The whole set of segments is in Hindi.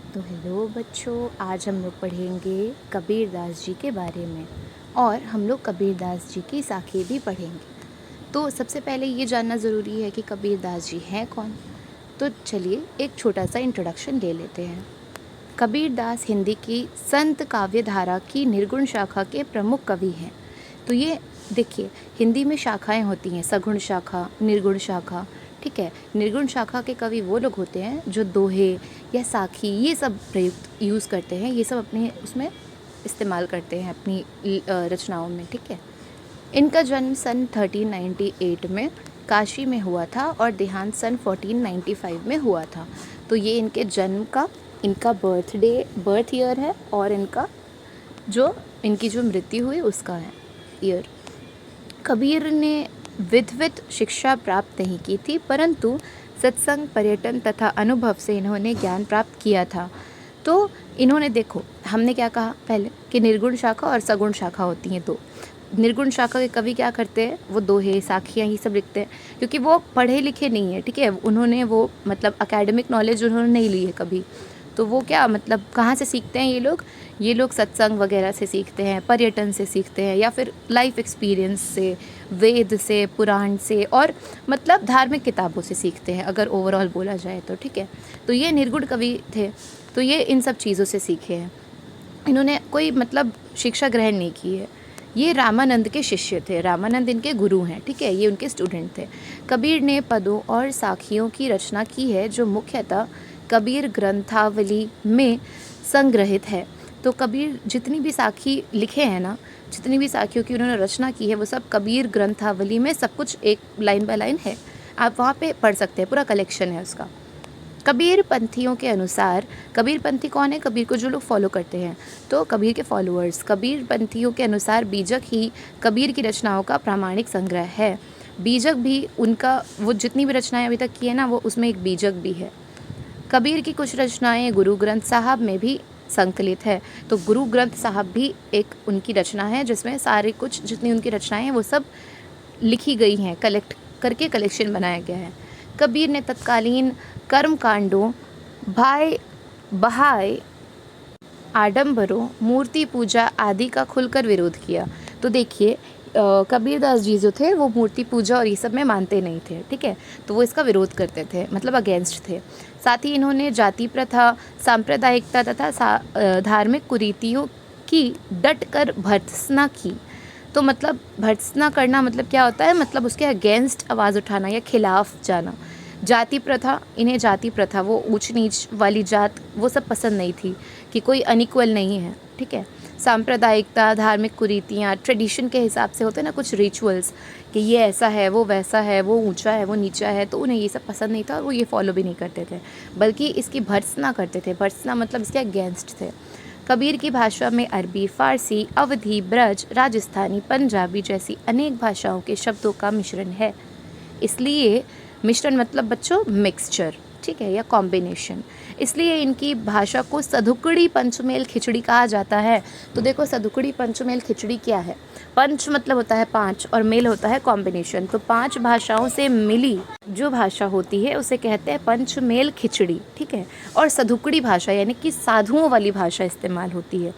तो हेलो बच्चों, आज हम लोग पढ़ेंगे कबीरदास जी के बारे में और हम लोग कबीरदास जी की साखी भी पढ़ेंगे। तो सबसे पहले ये जानना ज़रूरी है कि कबीरदास जी हैं कौन। तो चलिए एक छोटा सा इंट्रोडक्शन ले लेते हैं। कबीरदास हिंदी की संत काव्य धारा की निर्गुण शाखा के प्रमुख कवि हैं। तो ये देखिए, हिंदी में शाखाएं होती हैं, सगुण शाखा, निर्गुण शाखा। ठीक है, निर्गुण शाखा के कवि वो लोग होते हैं जो दोहे या साखी ये सब प्रयुक्त यूज़ करते हैं, ये सब अपने उसमें इस्तेमाल करते हैं अपनी रचनाओं में। ठीक है, इनका जन्म सन 1398 में काशी में हुआ था और देहांत सन 1495 में हुआ था। तो ये इनके जन्म का इनका बर्थ ईयर है और इनकी जो मृत्यु हुई उसका है ईयर। कबीर ने विधिवत शिक्षा प्राप्त नहीं की थी, परंतु सत्संग, पर्यटन तथा अनुभव से इन्होंने ज्ञान प्राप्त किया था। तो इन्होंने, देखो हमने क्या कहा पहले कि निर्गुण शाखा और सगुण शाखा होती हैं। तो निर्गुण शाखा के कवि क्या करते हैं, वो दोहे, साखियाँ ये सब लिखते हैं, क्योंकि वो पढ़े लिखे नहीं है। ठीक है, उन्होंने वो मतलब एकेडमिक नॉलेज उन्होंने नहीं ली है कभी। तो वो क्या मतलब कहाँ से सीखते हैं ये लोग सत्संग वगैरह से सीखते हैं, पर्यटन से सीखते हैं, या फिर लाइफ एक्सपीरियंस से, वेद से, पुराण से, और मतलब धार्मिक किताबों से सीखते हैं अगर ओवरऑल बोला जाए तो। ठीक है, तो ये निर्गुण कवि थे, तो ये इन सब चीज़ों से सीखे हैं। इन्होंने कोई मतलब शिक्षा ग्रहण नहीं की है। ये रामानंद के शिष्य थे, रामानंद इनके गुरु हैं। ठीक है, ये उनके स्टूडेंट थे। कबीर ने पदों और साखियों की रचना की है जो मुख्यतः कबीर ग्रंथावली में संग्रहित है। तो कबीर जितनी भी साखी लिखे हैं ना, जितनी भी साखियों की उन्होंने रचना की है, वो सब कबीर ग्रंथावली में सब कुछ एक लाइन बाय लाइन है। आप वहाँ पे पढ़ सकते हैं, पूरा कलेक्शन है उसका। कबीर पंथियों के अनुसार, कबीर पंथी कौन है? कबीर को जो लोग फॉलो करते हैं, तो कबीर के फॉलोअर्स। कबीर पंथियों के अनुसार बीजक ही कबीर की रचनाओं का प्रामाणिक संग्रह है। बीजक भी उनका, वो जितनी भी रचनाएं अभी तक की है ना, वो उसमें एक बीजक भी है। कबीर की कुछ रचनाएं गुरु ग्रंथ साहब में भी संकलित है। तो गुरु ग्रंथ साहब भी एक उनकी रचना है जिसमें सारे कुछ जितनी उनकी रचनाएं हैं वो सब लिखी गई हैं, कलेक्ट करके कलेक्शन बनाया गया है। कबीर ने तत्कालीन कर्म कांडों, बहाय, आडंबरों, मूर्ति पूजा आदि का खुलकर विरोध किया। तो देखिए, कबीरदास जी जो थे वो मूर्ति पूजा और ये सब में मानते नहीं थे। ठीक है, तो वो इसका विरोध करते थे, मतलब अगेंस्ट थे। साथ ही इन्होंने जाति प्रथा, सांप्रदायिकता तथा धार्मिक कुरीतियों की डट कर भर्त्सना की। तो मतलब भर्त्सना करना मतलब क्या होता है, मतलब उसके अगेंस्ट आवाज़ उठाना या खिलाफ जाना। जाति प्रथा, इन्हें जाति प्रथा, वो ऊंच नीच वाली जात, वो सब पसंद नहीं थी कि कोई अनइक्वल नहीं है। ठीक है, सांप्रदायिकता, धार्मिक कुरीतियाँ, ट्रेडिशन के हिसाब से होते हैं ना कुछ रिचुअल्स, कि ये ऐसा है, वो वैसा है, वो ऊंचा है, वो नीचा है, तो उन्हें ये सब पसंद नहीं था और वो ये फॉलो भी नहीं करते थे, बल्कि इसकी भर्त्सना करते थे। भर्त्सना मतलब इसके अगेंस्ट थे। कबीर की भाषा में अरबी, फ़ारसी, अवधी, ब्रज, राजस्थानी, पंजाबी जैसी अनेक भाषाओं के शब्दों का मिश्रण है। इसलिए मिश्रण मतलब बच्चों मिक्सचर, ठीक है, या कॉम्बिनेशन। इसलिए इनकी भाषा को सधुकड़ी पंचमेल खिचड़ी कहा जाता है। तो देखो, सधुकड़ी पंचमेल खिचड़ी क्या है? पंच मतलब होता है पांच और मेल होता है कॉम्बिनेशन। तो पांच भाषाओं से मिली जो भाषा होती है उसे कहते हैं पंचमेल खिचड़ी। ठीक है, और सधुकड़ी भाषा यानी कि साधुओं वाली भाषा इस्तेमाल होती है।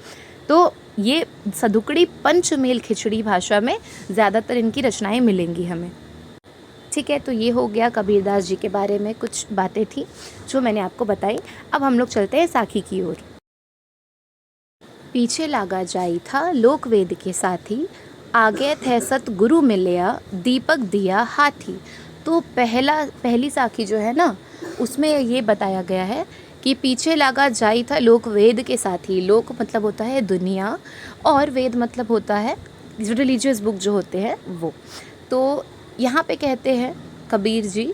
तो ये सधुकड़ी पंचमेल खिचड़ी भाषा में ज़्यादातर इनकी रचनाएं मिलेंगी हमें। ठीक है, तो ये हो गया कबीरदास जी के बारे में कुछ बातें थी जो मैंने आपको बताई। अब हम लोग चलते हैं साखी की ओर। पीछे लागा जाई था लोक वेद के साथी, आगे थे सतगुरु मिलया दीपक दिया हाथी। तो पहली साखी जो है ना, उसमें ये बताया गया है कि पीछे लागा जाई था लोक वेद के साथी। लोक मतलब होता है दुनिया और वेद मतलब होता है रिलीजियस बुक जो होते हैं वो। तो यहाँ पे कहते हैं कबीर जी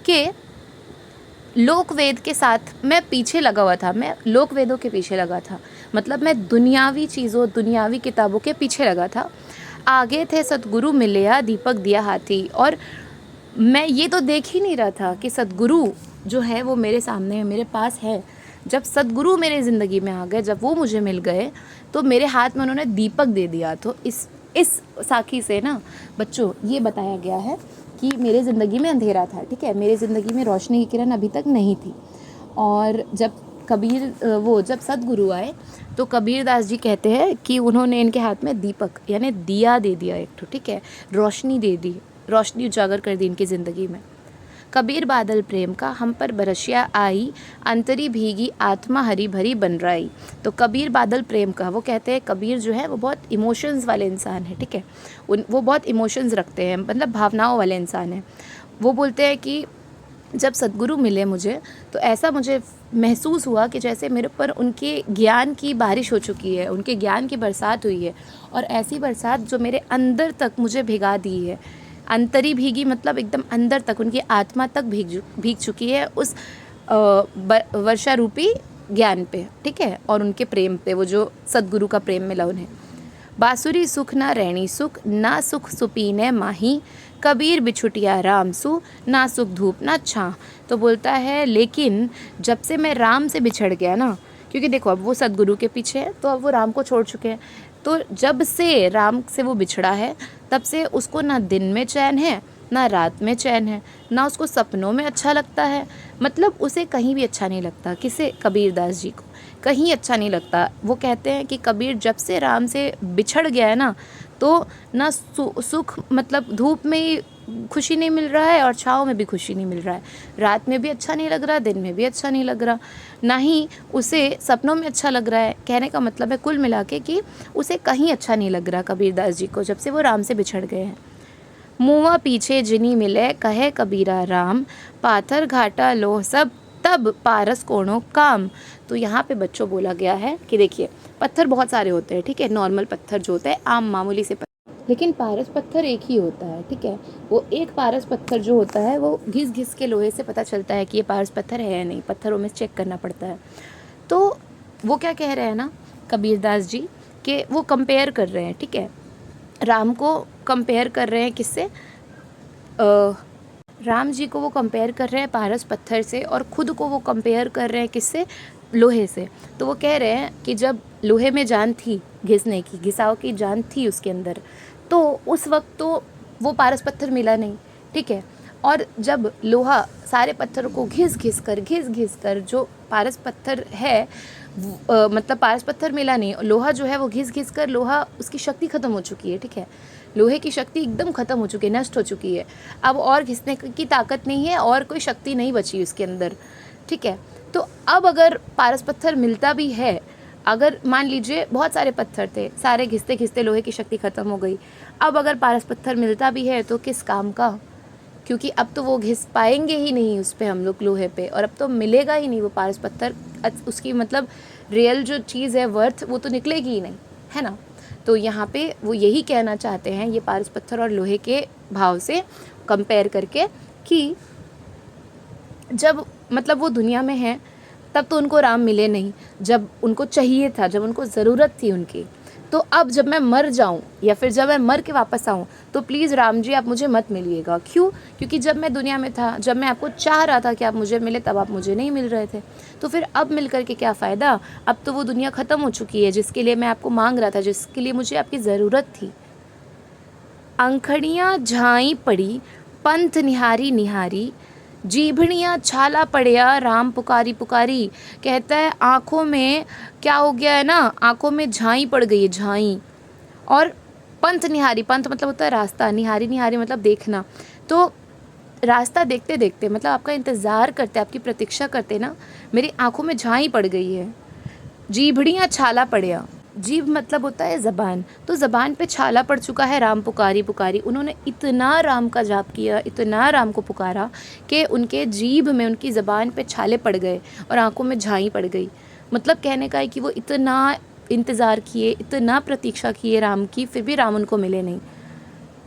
कि लोक वेद के साथ मैं पीछे लगा हुआ था, मैं लोक वेदों के पीछे लगा था, मतलब मैं दुनियावी चीज़ों, दुनियावी किताबों के पीछे लगा था। आगे थे सतगुरु मिलया दीपक दिया हाथी, और मैं ये तो देख ही नहीं रहा था कि सतगुरु जो है वो मेरे सामने है, मेरे पास है। जब सतगुरु मेरे ज़िंदगी में आ गए, जब वो मुझे मिल गए, तो मेरे हाथ में उन्होंने दीपक दे दिया। तो इस साखी से ना बच्चों ये बताया गया है कि मेरे ज़िंदगी में अंधेरा था। ठीक है, मेरे ज़िंदगी में रोशनी की किरण अभी तक नहीं थी, और जब वो जब सदगुरु आए तो कबीरदास जी कहते हैं कि उन्होंने इनके हाथ में दीपक यानी दिया दे दिया एक, ठीक है, रोशनी दे दी, रोशनी उजागर कर दी इनकी ज़िंदगी में। कबीर बादल प्रेम का हम पर बरसिया आई, अंतरी भीगी आत्मा हरी भरी बन रही। तो कबीर बादल प्रेम का, वो कहते हैं कबीर जो है वो बहुत इमोशंस वाले इंसान है, ठीक है, वो बहुत इमोशंस रखते हैं, मतलब भावनाओं वाले इंसान हैं। वो बोलते हैं कि जब सद्गुरु मिले मुझे तो ऐसा मुझे महसूस हुआ कि जैसे मेरे पर उनके ज्ञान की बारिश हो चुकी है, उनके ज्ञान की बरसात हुई है, और ऐसी बरसात जो मेरे अंदर तक मुझे भिगा दी है। अंतरी भीगी मतलब एकदम अंदर तक, उनकी आत्मा तक भीग चुकी है उस वर्षा रूपी ज्ञान पे, ठीक है, और उनके प्रेम पे, वो जो सद्गुरु का प्रेम मिला उन्हें। बांसुरी सुख ना रैणी सुख, ना सुख सुपीने माही, कबीर बिछुटिया राम सु, ना सुख धूप ना छाँ। तो बोलता है लेकिन जब से मैं राम से बिछड़ गया ना, क्योंकि देखो अब वो सद्गुरु के पीछे है तो अब वो राम को छोड़ चुके हैं, तो जब से राम से वो बिछड़ा है तब से उसको ना दिन में चैन है ना रात में चैन है, ना उसको सपनों में अच्छा लगता है, मतलब उसे कहीं भी अच्छा नहीं लगता। किसे? कबीरदास जी को कहीं अच्छा नहीं लगता। वो कहते हैं कि कबीर जब से राम से बिछड़ गया है ना, तो ना सुख मतलब धूप में ही खुशी नहीं मिल रहा है और छाँव में भी खुशी नहीं मिल रहा है, रात में भी अच्छा नहीं लग रहा, दिन में भी अच्छा नहीं लग रहा, ना ही उसे सपनों में अच्छा लग रहा है। कहने का मतलब है कुल मिला के कि उसे कहीं अच्छा नहीं लग रहा कबीरदास जी को, जब से वो राम से बिछड़ गए हैं। मुँवा पीछे जिनी मिले कहे कबीरा राम, पाथर घाटा लोह सब तब पारस कोनो काम। तो यहाँ पे बच्चों बोला गया है कि देखिए पत्थर बहुत सारे होते हैं, ठीक है, नॉर्मल पत्थर जो होते हैं आम मामूली से पत्थर, लेकिन पारस पत्थर एक ही होता है, ठीक है। वो एक पारस पत्थर जो होता है वो घिस घिस के लोहे से पता चलता है कि ये पारस पत्थर है या नहीं, पत्थरों में चेक करना पड़ता है। तो वो क्या कह रहे हैं ना कबीरदास जी कि वो कंपेयर कर रहे हैं, ठीक है, राम को कंपेयर कर रहे हैं किससे, राम जी को वो कंपेयर कर रहे हैं पारस पत्थर से, और ख़ुद को वो कंपेयर कर रहे हैं किससे, लोहे से। तो वो कह रहे हैं कि जब लोहे में जान थी घिसने की, घिसाव की जान थी उसके अंदर, तो उस वक्त तो वो पारस पत्थर मिला नहीं, ठीक है, और जब लोहा सारे पत्थरों को घिस घिस कर जो पारस पत्थर है मतलब पारस पत्थर मिला नहीं, लोहा जो है वो घिस घिस कर, लोहा उसकी शक्ति ख़त्म हो चुकी है, ठीक है, लोहे की शक्ति एकदम ख़त्म हो चुकी है, नष्ट हो चुकी है, अब और घिसने की ताकत नहीं है और कोई शक्ति नहीं बची उसके अंदर, ठीक है। तो अब अगर पारस पत्थर मिलता भी है, अगर मान लीजिए बहुत सारे पत्थर थे, सारे घिसते घिसते लोहे की शक्ति ख़त्म हो गई, अब अगर पारस पत्थर मिलता भी है तो किस काम का, क्योंकि अब तो वो घिस पाएंगे ही नहीं उस पर हम लोग लोहे पे, और अब तो मिलेगा ही नहीं वो पारस पत्थर, उसकी मतलब रियल जो चीज़ है वर्थ वो तो निकलेगी ही नहीं, है ना। तो यहाँ पे वो यही कहना चाहते हैं ये पारस पत्थर और लोहे के भाव से कंपेयर करके कि जब मतलब वो दुनिया में है तब तो उनको राम मिले नहीं, जब उनको चाहिए था, जब उनको ज़रूरत थी उनकी, तो अब जब मैं मर जाऊं या फिर जब मैं मर के वापस आऊं तो प्लीज़ राम जी आप मुझे मत मिलिएगा। क्यों? क्योंकि जब मैं दुनिया में था, जब मैं आपको चाह रहा था कि आप मुझे मिले, तब आप मुझे नहीं मिल रहे थे, तो फिर अब मिल कर के क्या फ़ायदा, अब तो वो दुनिया ख़त्म हो चुकी है जिसके लिए मैं आपको मांग रहा था, जिसके लिए मुझे आपकी ज़रूरत थी। अंखड़ियाँ झाई पड़ी पंथ निहारी निहारी, जीभड़ियाँ छाला पड़िया राम पुकारी पुकारी। कहता है आँखों में क्या हो गया है ना, आँखों में झाई पड़ गई है, झाई, और पंथ निहारी, पंथ मतलब होता है रास्ता, निहारी निहारी मतलब देखना, तो रास्ता देखते देखते मतलब आपका इंतज़ार करते, आपकी प्रतीक्षा करते ना, मेरी आँखों में झाई पड़ गई है। जीभड़ियाँ छाला पड़िया, जीभ मतलब होता है ज़बान, तो ज़बान पे छाला पड़ चुका है राम पुकारी पुकारी। उन्होंने इतना राम का जाप किया, इतना राम को पुकारा कि उनके जीभ में, उनकी ज़बान पे छाले पड़ गए और आंखों में झाई पड़ गई। मतलब कहने का है कि वो इतना इंतज़ार किए, इतना प्रतीक्षा किए राम की, फिर भी राम उनको मिले नहीं।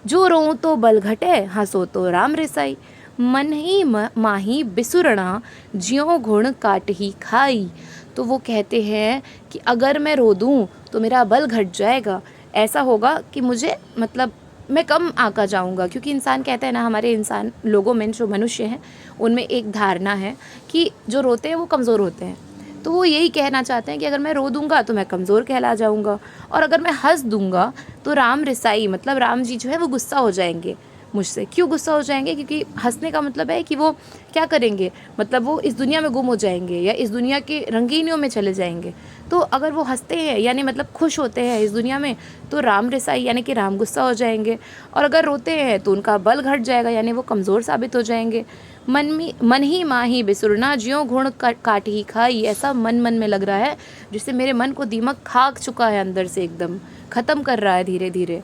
जो रोऊं तो बल घटे, हंसो तो राम रिसाई, मन ही माही बिसुरना, ज्यों घुण काट ही खाई। तो वो कहते हैं कि अगर मैं रो दूँ तो मेरा बल घट जाएगा, ऐसा होगा कि मुझे मतलब मैं कम आका जाऊंगा, क्योंकि इंसान कहते हैं ना, हमारे इंसान लोगों में जो मनुष्य हैं उनमें एक धारणा है कि जो रोते हैं वो कमज़ोर होते हैं, तो वो यही कहना चाहते हैं कि अगर मैं रो दूंगा तो मैं कमज़ोर कहला जाऊंगा, और अगर मैं हंस दूंगा तो राम रिसाई मतलब राम जी जो है वो गुस्सा हो जाएंगे, मुझसे। क्यों गुस्सा हो जाएंगे? क्योंकि हंसने का मतलब है कि वो क्या करेंगे, मतलब वो इस दुनिया में गुम हो जाएंगे या इस दुनिया के रंगीनियों में चले जाएंगे। तो अगर वो हंसते हैं यानी मतलब खुश होते हैं इस दुनिया में, तो राम रसाई यानी कि राम गुस्सा हो जाएंगे। और अगर रोते हैं तो उनका बल घट जाएगा यानी वो कमज़ोर साबित हो जाएंगे। मन ही माही बिसुरना ज्यों घुण काट ही खाई, ऐसा मन में लग रहा है जिससे मेरे मन को दीमक खाक चुका है, अंदर से एकदम ख़त्म कर रहा है धीरे धीरे।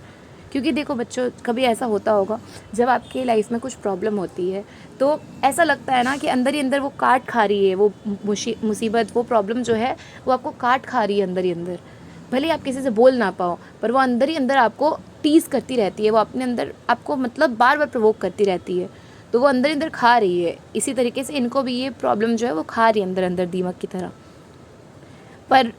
क्योंकि देखो बच्चों, कभी ऐसा होता होगा जब आपकी लाइफ में कुछ प्रॉब्लम होती है तो ऐसा लगता है ना कि अंदर ही अंदर वो काट खा रही है, वो मुसीबत, वो प्रॉब्लम जो है वो आपको काट खा रही है अंदर ही अंदर। भले ही आप किसी से बोल ना पाओ, पर वो अंदर ही अंदर आपको टीज़ करती रहती है, वो अपने अंदर आपको मतलब बार बार प्रोवोक करती रहती है। तो वो अंदर अंदर खा रही है। इसी तरीके से इनको भी ये प्रॉब्लम जो है वो खा रही है अंदर अंदर दीमक की तरह। पर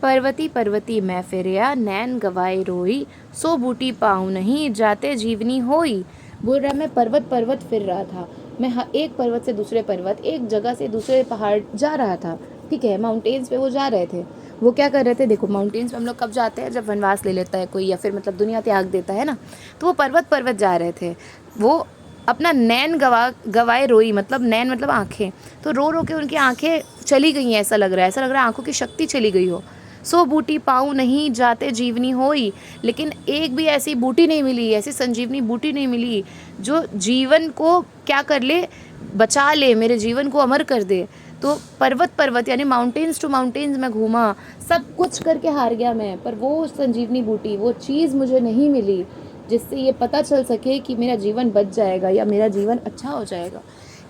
पर्वती पर्वती मैं फिरया नैन गवाए रोई, सो बूटी पाऊँ नहीं जाते जीवनी होई। बोल रहा मैं पर्वत पर्वत फिर रहा था, मैं एक पर्वत से दूसरे पर्वत, एक जगह से दूसरे पहाड़ जा रहा था। ठीक है, माउंटेन्स पे वो जा रहे थे। वो क्या कर रहे थे? देखो माउंटेन्स पे हम लोग कब जाते हैं? जब वनवास ले लेता है कोई या फिर मतलब दुनिया त्याग देता है ना, तो वो पर्वत पर्वत जा रहे थे। वो अपना नैन गवाए रोई, मतलब नैन मतलब आँखें, तो रो रो के उनकी आँखें चली गई हैं, ऐसा लग रहा है, ऐसा लग रहा है आँखों की शक्ति चली गई हो। सो बूटी पाऊँ नहीं जाते जीवनी होई, लेकिन एक भी ऐसी बूटी नहीं मिली, ऐसी संजीवनी बूटी नहीं मिली जो जीवन को क्या कर ले, बचा ले, मेरे जीवन को अमर कर दे। तो पर्वत पर्वत यानी माउंटेन्स टू माउंटेन्स मैं घूमा, सब कुछ करके हार गया मैं, पर वो संजीवनी बूटी, वो चीज़ मुझे नहीं मिली जिससे ये पता चल सके कि मेरा जीवन बच जाएगा या मेरा जीवन अच्छा हो जाएगा।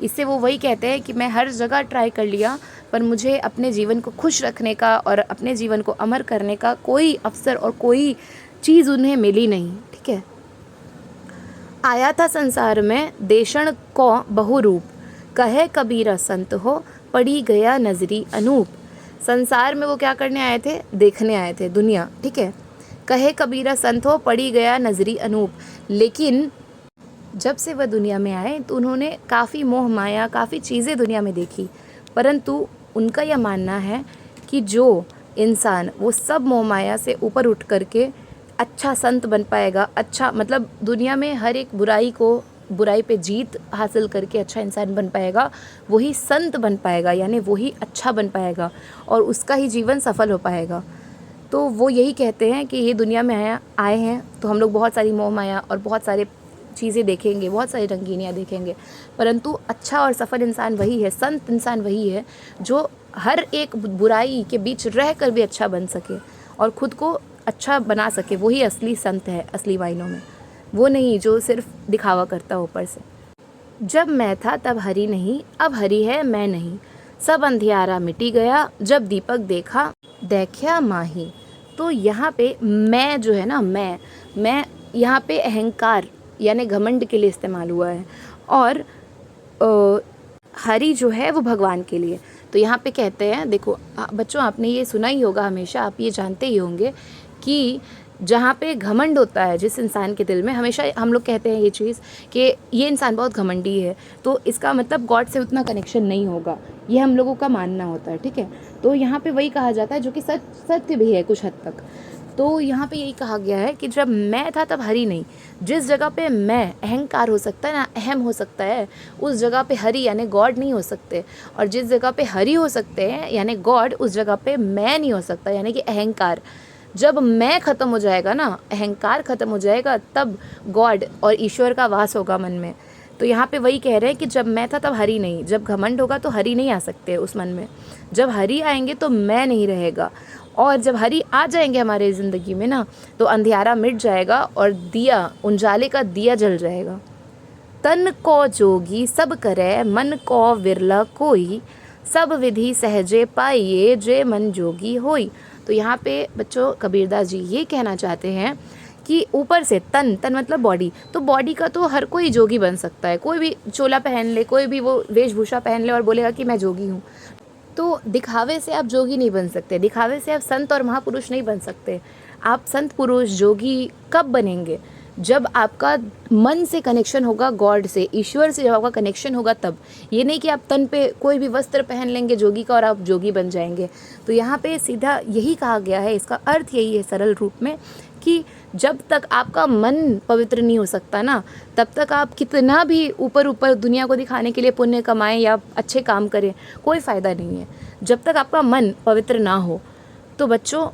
इससे वो वही कहते हैं कि मैं हर जगह ट्राई कर लिया, पर मुझे अपने जीवन को खुश रखने का और अपने जीवन को अमर करने का कोई अवसर और कोई चीज़ उन्हें मिली नहीं। ठीक है। आया था संसार में देशण को बहुरूप, कहे कबीरा संत हो पड़ी गया नजरी अनूप। संसार में वो क्या करने आए थे? देखने आए थे दुनिया। ठीक है। कहे कबीरा संत हो पड़ी गया नजरी अनूप, लेकिन जब से वह दुनिया में आए तो उन्होंने काफ़ी मोह माया, काफ़ी चीज़ें दुनिया में देखी, परंतु उनका यह मानना है कि जो इंसान वो सब मोह माया से ऊपर उठ करके अच्छा संत बन पाएगा, अच्छा मतलब दुनिया में हर एक बुराई पे जीत हासिल करके अच्छा इंसान बन पाएगा, वही संत बन पाएगा, यानी वही अच्छा बन पाएगा और उसका ही जीवन सफल हो पाएगा। तो वो यही कहते हैं कि ये दुनिया में आए हैं तो हम लोग बहुत सारी मोह माया और बहुत सारे चीज़ें देखेंगे, बहुत सारी रंगीनियाँ देखेंगे, परंतु अच्छा और सफल इंसान वही है, संत इंसान वही है जो हर एक बुराई के बीच रह कर भी अच्छा बन सके और ख़ुद को अच्छा बना सके। वही असली संत है असली मायनों में, वो नहीं जो सिर्फ दिखावा करता ऊपर से। जब मैं था तब हरी नहीं, अब हरी है मैं नहीं, सब अंधियारा मिटी गया, जब दीपक देखा देखा माही। तो यहाँ पे मैं जो है ना, मैं यहाँ पे अहंकार यानी घमंड के लिए इस्तेमाल हुआ है और हरि जो है वो भगवान के लिए। तो यहाँ पे कहते हैं, देखो बच्चों आपने ये सुना ही होगा, हमेशा आप ये जानते ही होंगे कि जहाँ पे घमंड होता है जिस इंसान के दिल में, हमेशा हम लोग कहते हैं ये चीज़ कि ये इंसान बहुत घमंडी है, तो इसका मतलब गॉड से उतना कनेक्शन नहीं होगा, ये हम लोगों का मानना होता है। ठीक है। तो यहाँ पे वही कहा जाता है जो कि सत्य भी है कुछ हद तक। तो यहाँ पे यही कहा गया है कि जब मैं था तब हरि नहीं। जिस जगह पे मैं अहंकार हो सकता है ना, अहम हो सकता है, उस जगह पे हरि यानी गॉड नहीं हो सकते, और जिस जगह पे हरि हो सकते हैं यानी गॉड, उस जगह पे मैं नहीं हो सकता यानी कि अहंकार। जब मैं ख़त्म हो जाएगा ना, अहंकार ख़त्म हो जाएगा, तब गॉड और ईश्वर का वास होगा मन में। तो यहाँ पे वही कह रहे हैं कि जब मैं था तब हरि नहीं, जब घमंड होगा तो हरि नहीं आ सकते उस मन में, जब हरि आएंगे तो मैं नहीं रहेगा, और जब हरि आ जाएंगे हमारे ज़िंदगी में ना, तो अंधियारा मिट जाएगा और दिया, उजाले का दिया जल जाएगा। तन को जोगी सब करे, मन को विरला कोई, सब विधि सहजे पाइए, जे मन जोगी होई। तो यहाँ पे बच्चों कबीरदास जी ये कहना चाहते हैं कि ऊपर से तन मतलब बॉडी, तो बॉडी का तो हर कोई जोगी बन सकता है, कोई भी चोला पहन ले, कोई भी वो वेशभूषा पहन ले और बोलेगा कि मैं जोगी हूँ। तो दिखावे से आप जोगी नहीं बन सकते, दिखावे से आप संत और महापुरुष नहीं बन सकते। आप संत पुरुष जोगी कब बनेंगे? जब आपका मन से कनेक्शन होगा, गॉड से, ईश्वर से जब आपका कनेक्शन होगा तब। ये नहीं कि आप तन पे कोई भी वस्त्र पहन लेंगे जोगी का और आप जोगी बन जाएंगे। तो यहाँ पे सीधा यही कहा गया है, इसका अर्थ यही है सरल रूप में कि जब तक आपका मन पवित्र नहीं हो सकता ना, तब तक आप कितना भी ऊपर ऊपर दुनिया को दिखाने के लिए पुण्य कमाएं या अच्छे काम करें, कोई फ़ायदा नहीं है जब तक आपका मन पवित्र ना हो। तो बच्चों,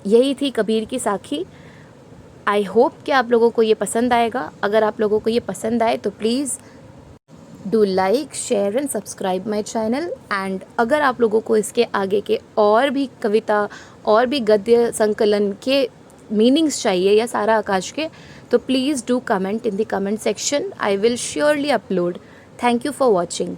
यही थी कबीर की साखी। आई होप कि आप लोगों को ये पसंद आएगा। अगर आप लोगों को ये पसंद आए तो please do like, share and subscribe my channel. And अगर आप लोगों को इसके आगे के और भी कविता और भी गद्य संकलन के मीनिंग्स चाहिए या सारा आकाश के, तो please do comment in the comment section. I will surely upload. Thank you for watching.